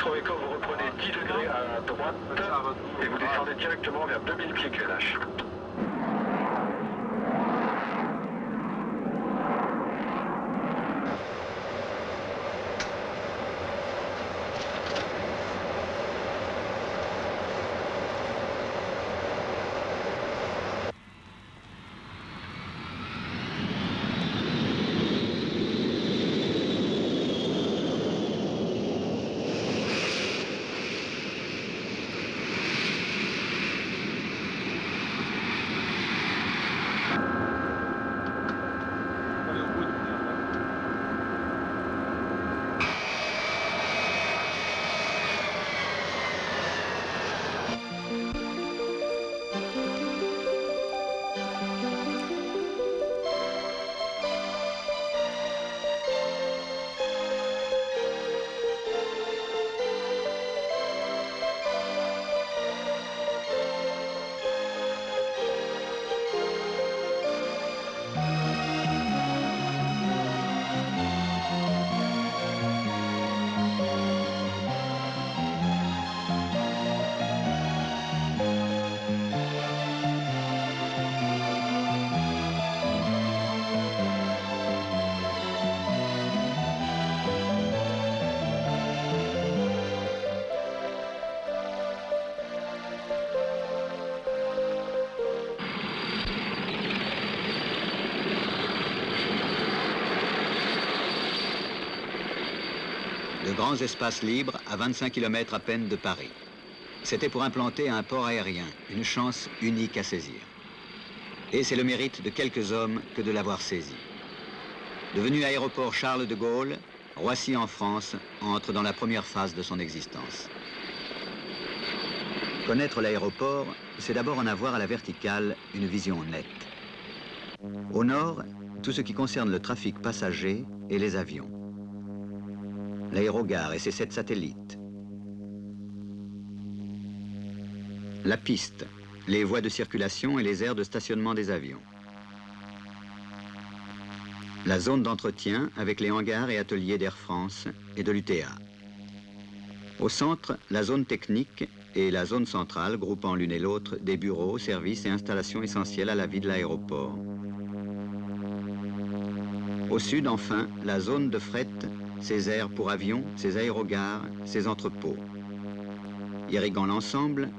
Excoveco, vous reprenez 10 degrés à droite et vous descendez directement vers 2000 pieds QNH. De grands espaces libres à 25 km à peine de Paris. C'était pour implanter un port aérien, une chance unique à saisir. Et c'est le mérite de quelques hommes que de l'avoir saisi. Devenu aéroport Charles de Gaulle, Roissy en France entre dans la première phase de son existence. Connaître l'aéroport, c'est d'abord en avoir à la verticale une vision nette. Au nord, tout ce qui concerne le trafic passager et les avions. L'aérogare et ses 7 satellites. La piste, les voies de circulation et les aires de stationnement des avions. La zone d'entretien avec les hangars et ateliers d'Air France et de l'UTA. Au centre, la zone technique et la zone centrale groupant l'une et l'autre des bureaux, services et installations essentielles à la vie de l'aéroport. Au sud, enfin, la zone de fret, ses aires pour avions, ses aérogares, ses entrepôts. Irriguant l'ensemble,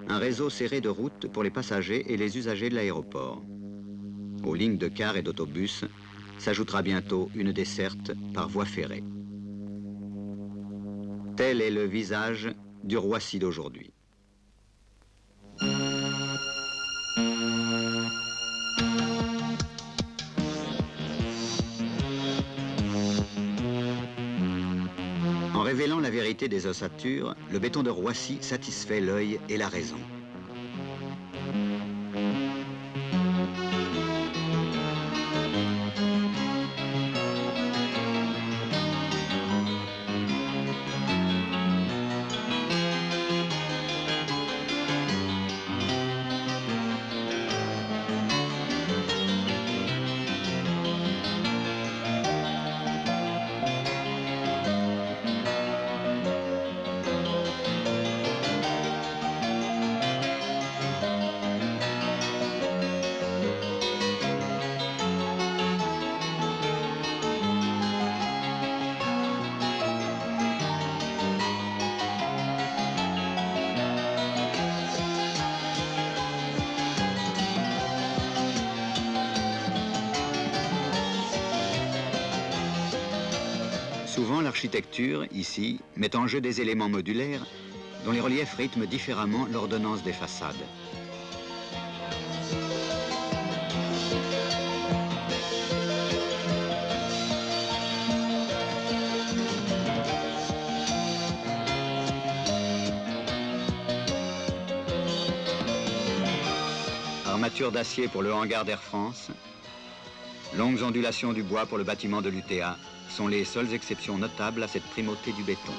un réseau serré de routes pour les passagers et les usagers de l'aéroport. Aux lignes de cars et d'autobus s'ajoutera bientôt une desserte par voie ferrée. Tel est le visage du Roissy d'aujourd'hui. En révélant la vérité des ossatures, le béton de Roissy satisfait l'œil et la raison. Souvent, l'architecture, ici, met en jeu des éléments modulaires dont les reliefs rythment différemment l'ordonnance des façades. Armature d'acier pour le hangar d'Air France, longues ondulations du bois pour le bâtiment de l'UTA sont les seules exceptions notables à cette primauté du béton.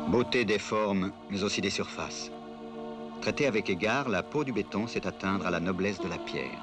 Beauté des formes, mais aussi des surfaces. Traitée avec égard, la peau du béton sait atteindre à la noblesse de la pierre.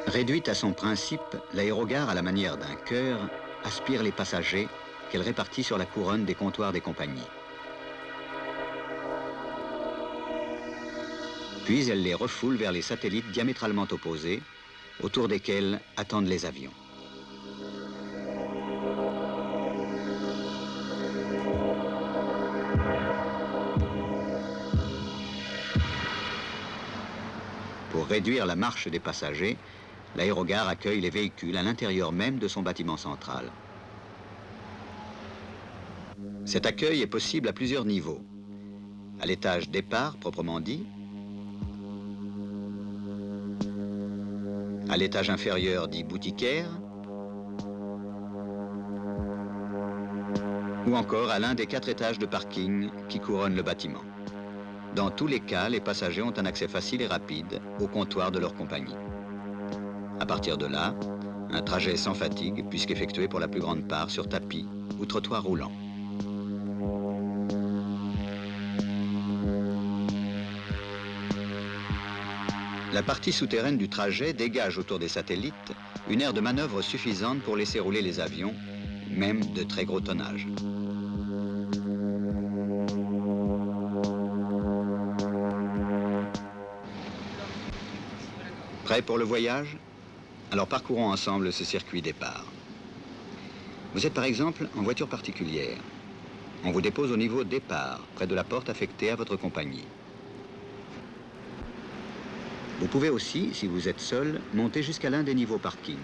Réduite à son principe, l'aérogare, à la manière d'un cœur, aspire les passagers qu'elle répartit sur la couronne des comptoirs des compagnies. Puis elle les refoule vers les satellites diamétralement opposés, autour desquels attendent les avions. Pour réduire la marche des passagers, l'aérogare accueille les véhicules à l'intérieur même de son bâtiment central. Cet accueil est possible à plusieurs niveaux. À l'étage départ, proprement dit, à l'étage inférieur dit boutiquaire, ou encore à l'un des 4 étages de parking qui couronnent le bâtiment. Dans tous les cas, les passagers ont un accès facile et rapide au comptoir de leur compagnie. À partir de là, un trajet sans fatigue, puisqu'effectué pour la plus grande part sur tapis ou trottoir roulant. La partie souterraine du trajet dégage autour des satellites une aire de manœuvre suffisante pour laisser rouler les avions, même de très gros tonnage. Prêt pour le voyage? Alors parcourons ensemble ce circuit départ. Vous êtes par exemple en voiture particulière. On vous dépose au niveau départ, près de la porte affectée à votre compagnie. Vous pouvez aussi, si vous êtes seul, monter jusqu'à l'un des niveaux parking.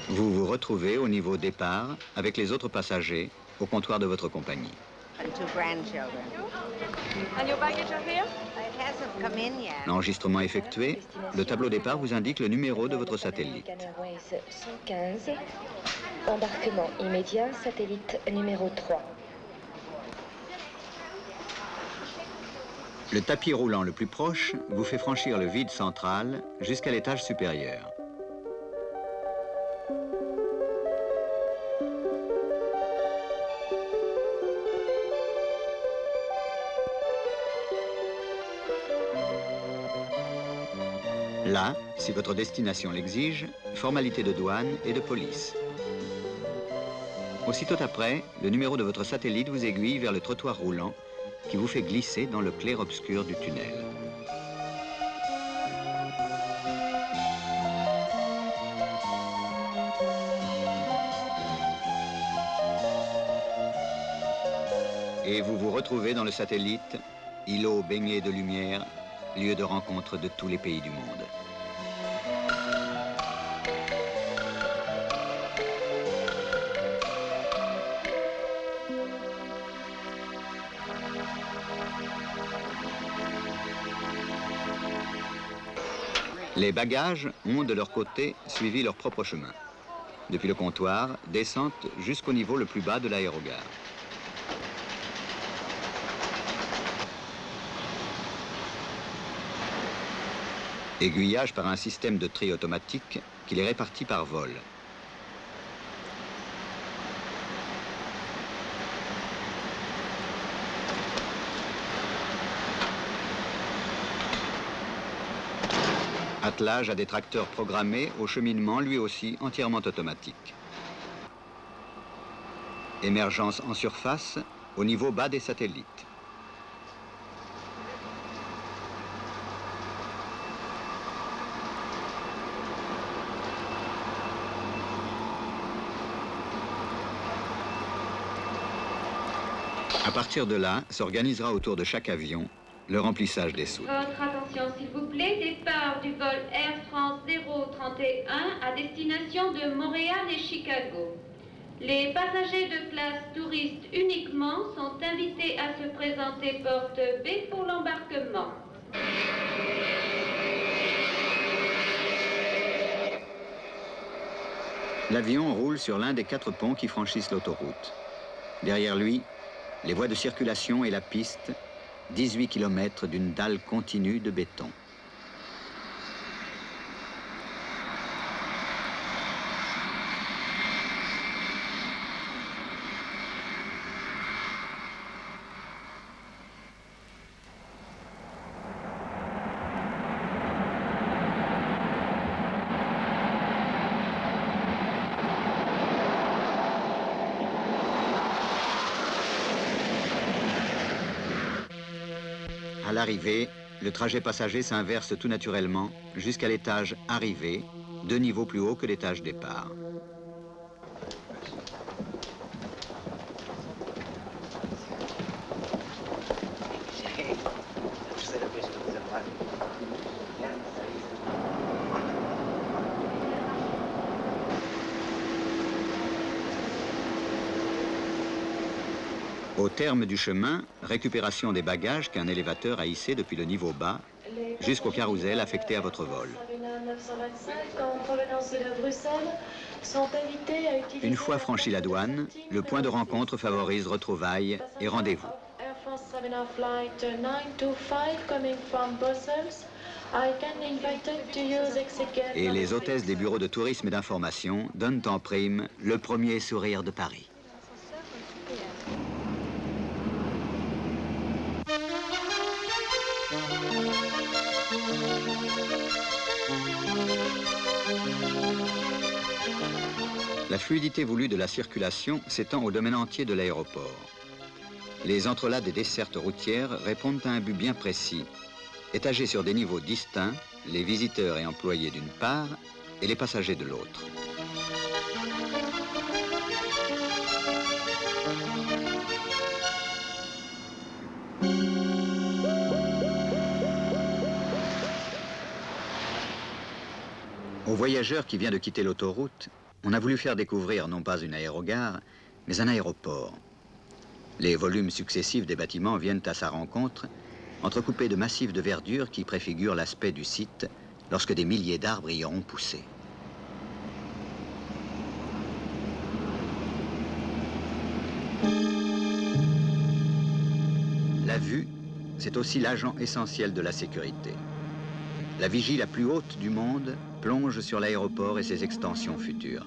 Vous vous retrouvez au niveau départ avec les autres passagers au comptoir de votre compagnie. And 2 grandchildren. And your baggage are here? It hasn't come in yet. L'enregistrement effectué, le tableau départ vous indique le numéro de votre satellite. Airways 115, embarquement immédiat, satellite numéro 3. Le tapis roulant le plus proche vous fait franchir le vide central jusqu'à l'étage supérieur. Là, si votre destination l'exige, formalité de douane et de police. Aussitôt après, le numéro de votre satellite vous aiguille vers le trottoir roulant qui vous fait glisser dans le clair-obscur du tunnel. Et vous vous retrouvez dans le satellite, îlot baigné de lumière, lieu de rencontre de tous les pays du monde. Les bagages ont de leur côté suivi leur propre chemin. Depuis le comptoir, descente jusqu'au niveau le plus bas de l'aérogare. Aiguillage par un système de tri automatique qui les répartit par vol. Attelage à des tracteurs programmés au cheminement lui aussi entièrement automatique. Émergence en surface au niveau bas des satellites. À partir de là, s'organisera autour de chaque avion le remplissage des soutes. Votre attention, s'il vous plaît. Départ du vol Air France 031 à destination de Montréal et Chicago. Les passagers de classe touriste uniquement sont invités à se présenter porte B pour l'embarquement. L'avion roule sur l'un des 4 ponts qui franchissent l'autoroute. Derrière lui, les voies de circulation et la piste, 18 km d'une dalle continue de béton. À l'arrivée, le trajet passager s'inverse tout naturellement jusqu'à l'étage arrivée, 2 niveaux plus haut que l'étage départ. Au terme du chemin, récupération des bagages qu'un élévateur a hissés depuis le niveau bas jusqu'au carrousel affecté à votre vol. Une fois franchi la douane, le point de rencontre favorise retrouvailles et rendez-vous. Et les hôtesses des bureaux de tourisme et d'information donnent en prime le premier sourire de Paris. La fluidité voulue de la circulation s'étend au domaine entier de l'aéroport. Les entrelacs des dessertes routières répondent à un but bien précis, étagés sur des niveaux distincts, les visiteurs et employés d'une part et les passagers de l'autre. Aux voyageurs qui vient de quitter l'autoroute, on a voulu faire découvrir non pas une aérogare, mais un aéroport. Les volumes successifs des bâtiments viennent à sa rencontre, entrecoupés de massifs de verdure qui préfigurent l'aspect du site lorsque des milliers d'arbres y auront poussé. La vue, c'est aussi l'agent essentiel de la sécurité. La vigie la plus haute du monde plonge sur l'aéroport et ses extensions futures.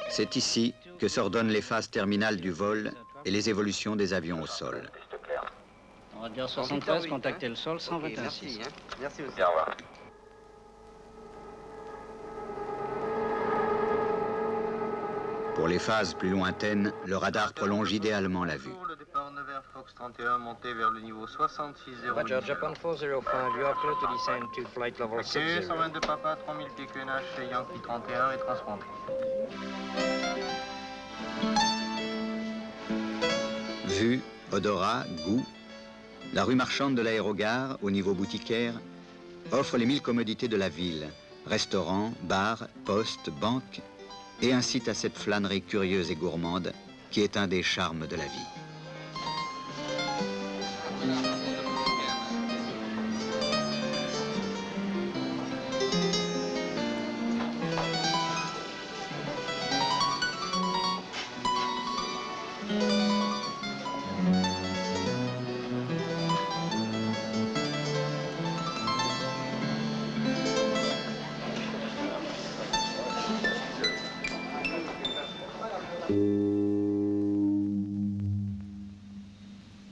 C'est ici que s'ordonnent les phases terminales du vol et les évolutions des avions au sol. On va dire 73, contacter le sol, 126. Merci, hein. Merci aussi. Bien, au revoir. Pour les phases plus lointaines, le radar prolonge idéalement la vue. Le départ Nevers Fox 31 monté vers le niveau 66-0. Roger, Japan 405, you are clear to descend to flight level Ok, 60. 122 Papa, 3000 pieds QNH chez Yankee 31 et transpondé. Vue, odorat, goût, la rue marchande de l'aérogare, au niveau boutiquaire, offre les 1000 commodités de la ville. Restaurants, bars, postes, banques, et incite à cette flânerie curieuse et gourmande qui est un des charmes de la vie.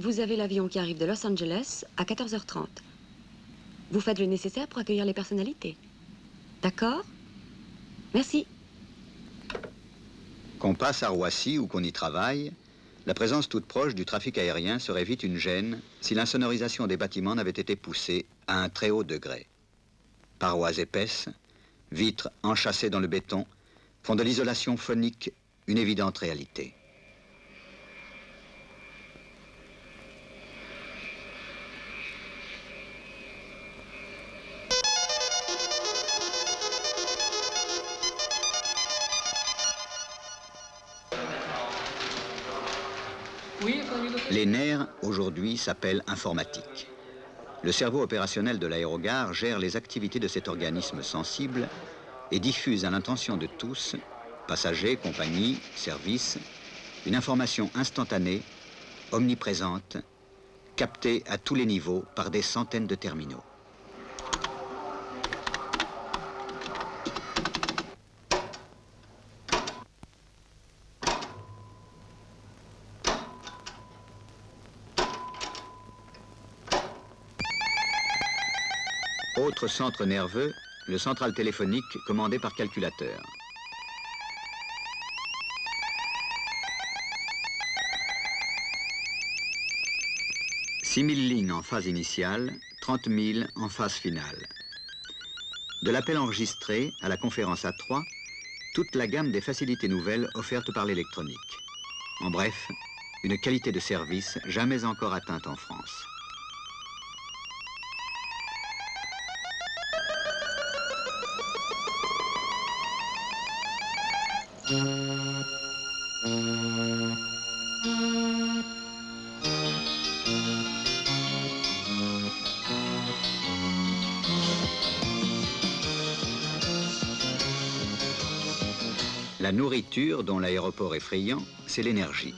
Vous avez l'avion qui arrive de Los Angeles à 14h30. Vous faites le nécessaire pour accueillir les personnalités. D'accord? Merci. Qu'on passe à Roissy ou qu'on y travaille, La présence toute proche du trafic aérien serait vite une gêne si l'insonorisation des bâtiments n'avait été poussée à un très haut degré. Parois épaisses, vitres enchâssées dans le béton, font de l'isolation phonique une évidente réalité. Les nerfs, aujourd'hui, s'appellent informatique. Le cerveau opérationnel de l'aérogare gère les activités de cet organisme sensible et diffuse à l'intention de tous, passagers, compagnies, services, une information instantanée, omniprésente, captée à tous les niveaux par des centaines de terminaux. Autre centre nerveux, le central téléphonique commandé par calculateur. « 6000 lignes en phase initiale, 30 000 en phase finale. De l'appel enregistré à la conférence A3, toute la gamme des facilités nouvelles offertes par l'électronique. En bref, une qualité de service jamais encore atteinte en France. La nourriture dont l'aéroport est friand, c'est l'énergie.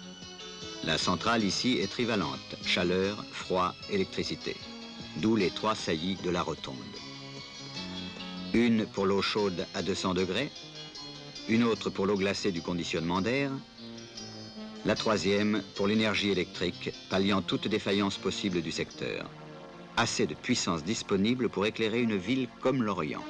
La centrale ici est trivalente, chaleur, froid, électricité. D'où les 3 saillies de la rotonde. Une pour l'eau chaude à 200 degrés, une autre pour l'eau glacée du conditionnement d'air, la 3e pour l'énergie électrique, palliant toute défaillance possible du secteur. Assez de puissance disponible pour éclairer une ville comme Lorient.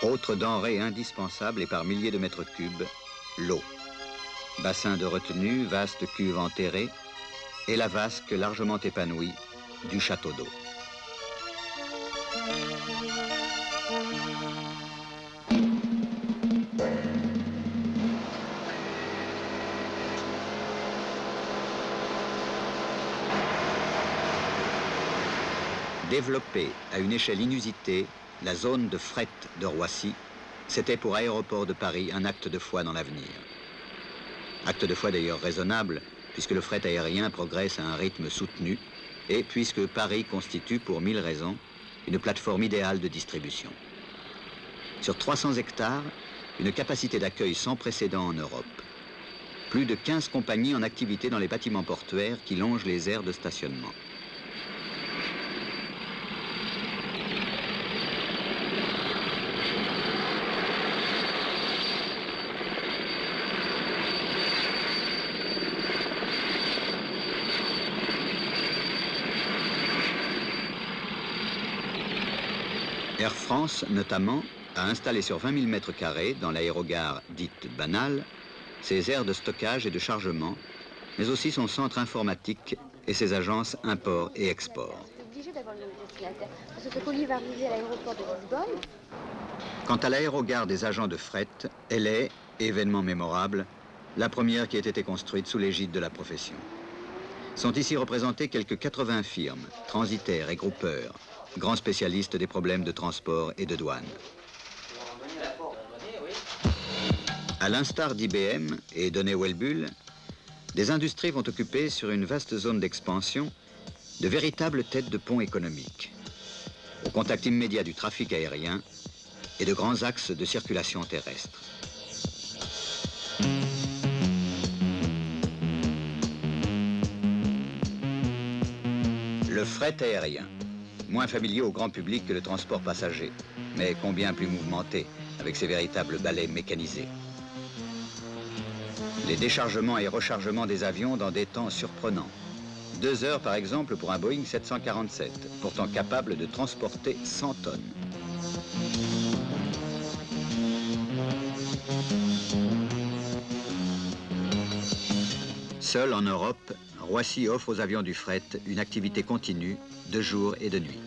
Autre denrée indispensable et par milliers de mètres cubes, l'eau. Bassin de retenue, vaste cuve enterrée, et la vasque largement épanouie du château d'eau. Développer à une échelle inusitée la zone de fret de Roissy, c'était pour Aéroports de Paris un acte de foi dans l'avenir. Acte de foi d'ailleurs raisonnable, puisque le fret aérien progresse à un rythme soutenu et puisque Paris constitue, pour 1000 raisons, une plateforme idéale de distribution. Sur 300 hectares, une capacité d'accueil sans précédent en Europe. Plus de 15 compagnies en activité dans les bâtiments portuaires qui longent les aires de stationnement. Air France, notamment, a installé sur 20 000 m² dans l'aérogare dite banale, ses aires de stockage et de chargement, mais aussi son centre informatique et ses agences import et export. Obligé d'avoir le destinataire, parce que ce colis va arriver à l'aéroport de Lisbonne. Quant à l'aérogare des agents de fret, elle est, événement mémorable, la première qui ait été construite sous l'égide de la profession. Sont ici représentés quelques 80 firmes, transitaires et groupeurs, grands spécialistes des problèmes de transport et de douane. À l'instar d'IBM et d'Honeywell Bull, des industries vont occuper sur une vaste zone d'expansion de véritables têtes de pont économiques, au contact immédiat du trafic aérien et de grands axes de circulation terrestre. Le fret aérien, moins familier au grand public que le transport passager, mais combien plus mouvementé, avec ses véritables balais mécanisés. Les déchargements et rechargements des avions dans des temps surprenants. 2 heures par exemple pour un Boeing 747, pourtant capable de transporter 100 tonnes. Seul en Europe, Roissy offre aux avions du fret une activité continue de jour et de nuit.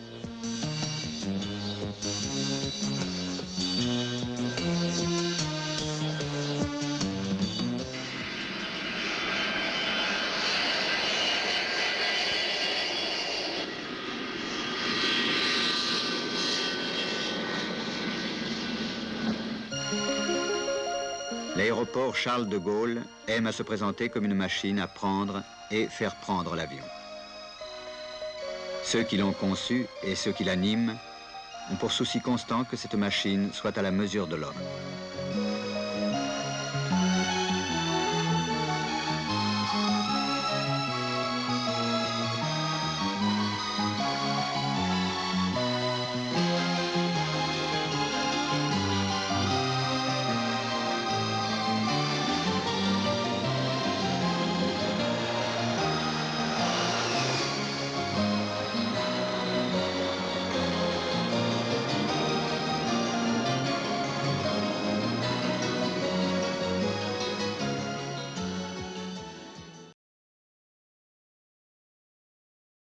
L'aéroport Charles de Gaulle aime à se présenter comme une machine à prendre et faire prendre l'avion. Ceux qui l'ont conçu et ceux qui l'animent ont pour souci constant que cette machine soit à la mesure de l'homme.